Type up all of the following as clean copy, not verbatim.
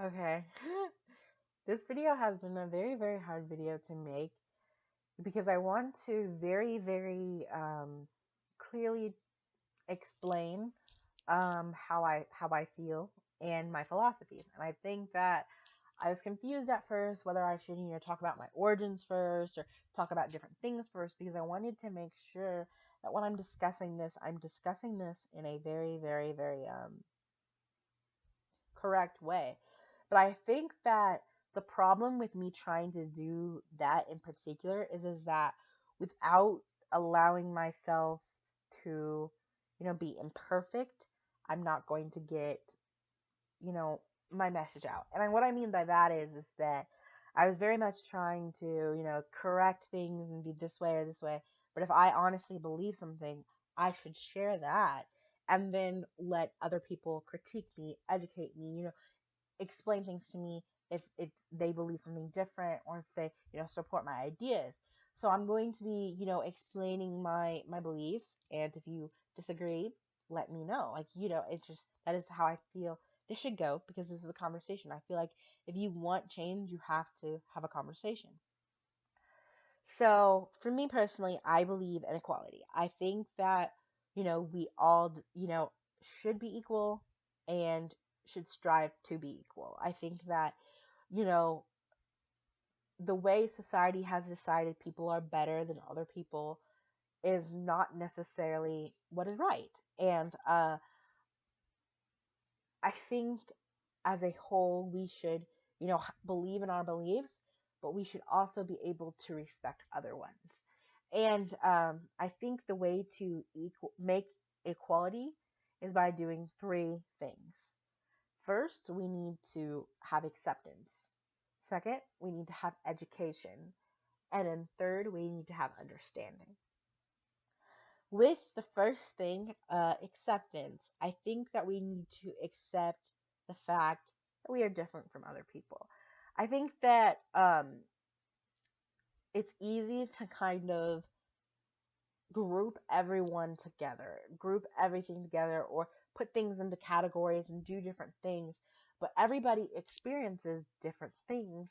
Okay. This video has been a very, very hard video to make because I want to very, very clearly explain how I feel and my philosophies. And I think that I was confused at first whether I should talk about my origins first or talk about different things first because I wanted to make sure that when I'm discussing this in a very, very, very correct way. But I think that the problem with me trying to do that in particular is that without allowing myself to, be imperfect, I'm not going to get, you know, my message out. And what I mean by that is that I was very much trying to, correct things and be this way or this way. But if I honestly believe something, I should share that and then let other people critique me, educate me, explain things to me if they believe something different or if they support my ideas. So I'm going to be explaining my beliefs, and if you disagree, let me know. Like, it's just that is how I feel this should go, because this is a conversation. I feel like if you want change, you have to have a conversation. So for me personally, I believe in equality. I think that we all should be equal and should strive to be equal. I think that you know the way society has decided people are better than other people is not necessarily what is right. And I think as a whole, we should, believe in our beliefs, but we should also be able to respect other ones. And I think the way to make equality is by doing three things. First, we need to have acceptance. Second, we need to have education. And then third, we need to have understanding. With the first thing, acceptance, I think that we need to accept the fact that we are different from other people. I think that it's easy to kind of group everything together, or put things into categories and do different things. But everybody experiences different things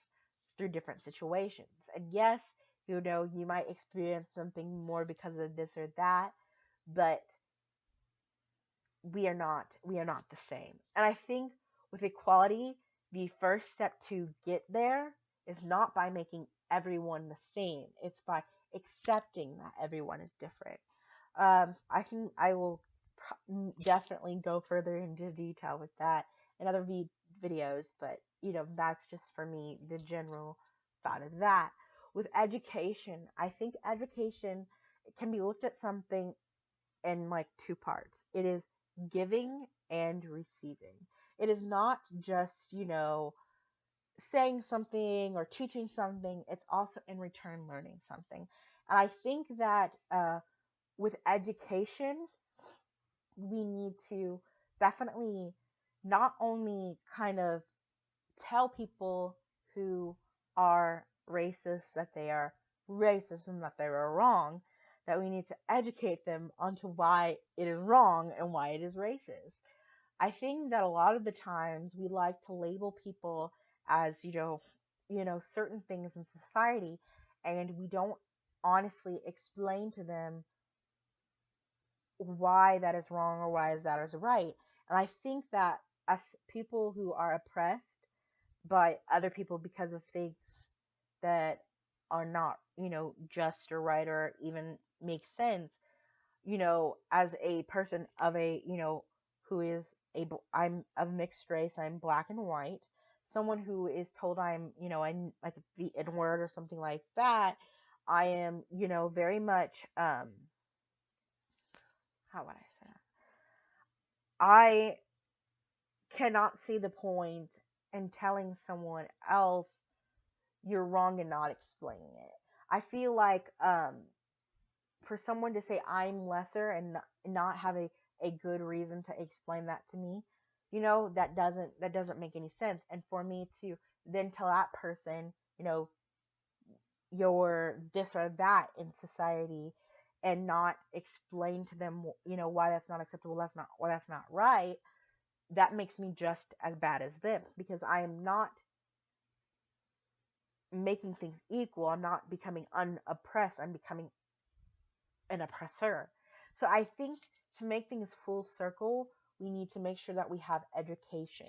through different situations. And yes, you might experience something more because of this or that, but we are not the same. And I think with equality, the first step to get there is not by making everyone the same. It's by accepting that everyone is different. I will definitely go further into detail with that in other videos, but that's just for me the general thought of that. With education, I think education can be looked at something in like two parts. It is giving and receiving. It is not just, saying something or teaching something, it's also in return learning something. And I think that with education, we need to definitely not only kind of tell people who are racist that they are racist and that they are wrong, that we need to educate them onto why it is wrong and why it is racist. I think that a lot of the times we like to label people as, certain things in society, and we don't honestly explain to them why that is wrong or why that is right. And I think that as people who are oppressed by other people because of things that are not, just or right or even make sense, as a person of a, who is I'm of mixed race, I'm black and white, someone who is told I'm like the N word or something like that, I am, very much, how would I say that? I cannot see the point in telling someone else you're wrong and not explaining it. I feel like for someone to say I'm lesser and not have a good reason to explain that to me, that doesn't make any sense. And for me to then tell that person, you're this or that in society, and not explain to them, why that's not acceptable, that's not right, that makes me just as bad as them, because I am not making things equal. I'm not becoming unoppressed. I'm becoming an oppressor. So I think to make things full circle, we need to make sure that we have education.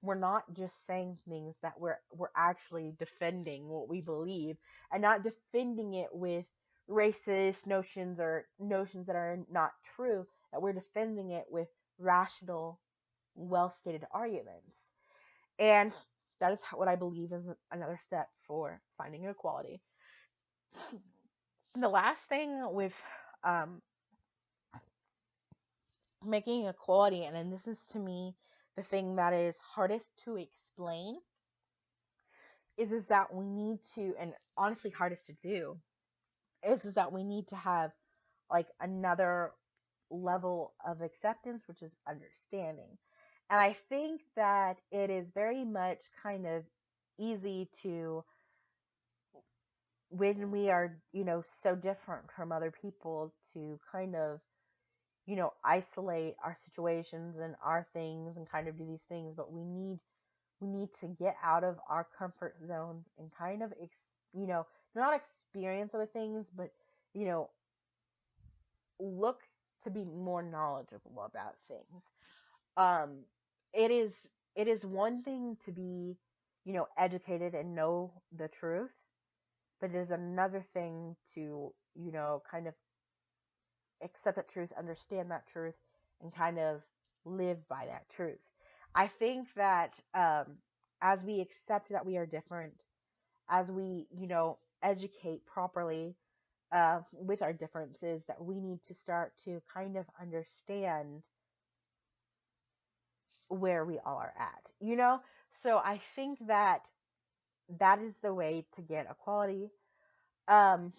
We're not just saying things that we're actually defending what we believe, and not defending it with racist notions or notions that are not true, that we're defending it with rational, well stated arguments. And that is what I believe is another step for finding equality. The last thing with um, making equality, and then this is to me the thing that is hardest to explain, is that we need to, and honestly hardest to do, is that we need to have like another level of acceptance, which is understanding. And I think that it is very much kind of easy to, when we are, so different from other people, to kind of, isolate our situations and our things and kind of do these things. But we need to get out of our comfort zones and kind of you know not experience other things, but you know look to be more knowledgeable about things. um it is it is one thing to be educated and know the truth, but it is another thing to kind of accept that truth, understand that truth, and kind of live by that truth. I think that as we accept that we are different, as we, educate properly with our differences, that we need to start to kind of understand where we all are at. So I think that that is the way to get equality. Um,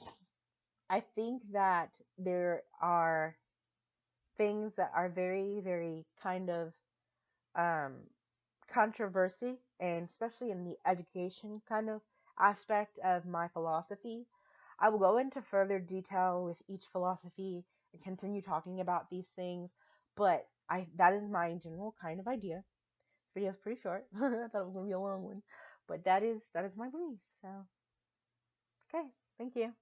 I think that there are things that are very, very kind of um, controversy, and especially in the education kind of aspect of my philosophy. I will go into further detail with each philosophy and continue talking about these things, but that is my general kind of idea. The video's pretty short. I thought it was gonna be a long one, but that is my belief. So, okay, thank you.